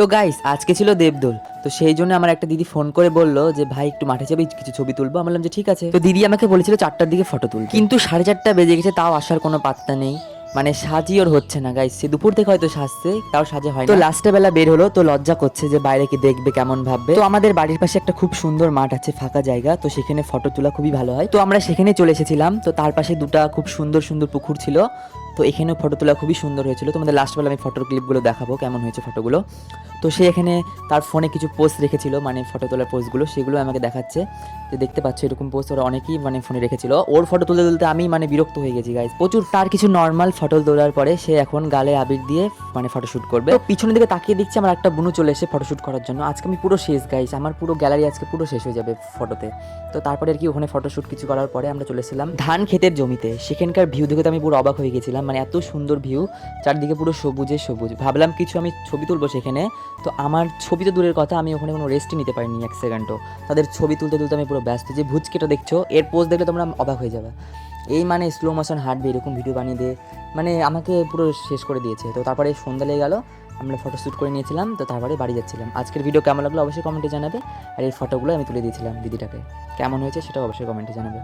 তো গাইস আজকে ছিল দেবদোল, তো সেই জন্য আমার একটা দিদি ফোন করে বললো যে ভাই একটু মাঠে যাবি, কিছু ছবি তুলবো। আমি বললাম যে ঠিক আছে। তো দিদি আমাকে বলেছিল 4টার দিকে ফটো তুলতে, কিন্তু 4:30 বেজে গেছে, তাও আসার কোনো পাত্তা নেই। মানে সাজি ওর হচ্ছে না গাইস, সে দুপুর থেকে হয়তো সাজছে, তাও সাজে হয় না। তো লাস্টে বেলা বের হলো, তো লজ্জা করছে যে বাইরে কি দেখবে, কেমন ভাববে। তো আমাদের বাড়ির পাশে একটা খুব সুন্দর মাঠ আছে, ফাঁকা জায়গা, তো সেখানে ফটো তোলা খুবই ভালো হয়। তো আমরা সেখানে চলে এসেছিলাম। তো তার পাশে দুটো খুব সুন্দর সুন্দর পুকুর ছিল, তো এখানেও ফটো তোলা খুবই সুন্দর হয়েছিল। তোমাদের লাস্ট বেলা আমি ফটোর ক্লিপগুলো দেখাবো কেমন হয়েছে ফটোগুলো। তো সে এখানে তার ফোনে কিছু পোস্ট রেখেছিল, মানে ফটো তোলার পোস্টগুলো, সেগুলো আমাকে দেখাচ্ছে। যে দেখতে পাচ্ছ এরকম পোস্ট ওরা অনেকেই মানে ফোনে রেখেছিল। ওর ফটো তুলতে তুলতে আমি মানে বিরক্ত হয়ে গেছি গাইস প্রচুর। তার কিছু নর্মাল ফটো তোলার পরে সে এখন গালে আবির দিয়ে মানে ফটোশুট করবে। তো পিছনের দিকে তাকিয়ে দেখছি আমার একটা বুনু চলে এসে ফটোশুট করার জন্য। আজকে আমি পুরো শেষ গাইস, আমার পুরো গ্যালারি আজকে পুরো শেষ হয়ে যাবে ফটোতে। তো তারপরে আর কি ওখানে ফটোশুট কিছু করার পরে আমরা চলে এসেছিলাম ধান ক্ষেতের জমিতে। সেখানকার ভিউ দেখে তো আমি পুরো অবাক হয়ে গেছিলাম, মানে এত সুন্দর ভিউ, চারদিকে পুরো সবুজে সবুজ। ভাবলাম কিছু আমি ছবি তুলবো সেখানে, তো আমার ছবি তো দূরের কথা, আমি ওখানে কোনো রেস্টই নিতে পারিনি এক সেকেন্ডও। তাদের ছবি তুলতে তুলতে আমি পুরো ব্যস্ত। যে ভুচকেটা দেখছো এর পোজ দেখলে তোমরা অবাক হয়ে যাবে। এই মানে স্লো মোশন হাঁটবে এরকম ভিডিও বানিয়ে দিয়ে মানে আমাকে পুরো শেষ করে দিয়েছে। তো তারপরে সন্ধ্যা লেগে গেল, আমরা ফটো শ্যুট করে নিয়েছিলাম। তো তারপরে বাড়ি যাচ্ছিলাম। আজকের ভিডিও কেমন লাগলো অবশ্যই কমেন্টে জানাবে। আর এই ফটোগুলো আমি তুলে দিয়েছিলাম দিদিটাকে, কেমন হয়েছে সেটাও অবশ্যই কমেন্টে জানাবে।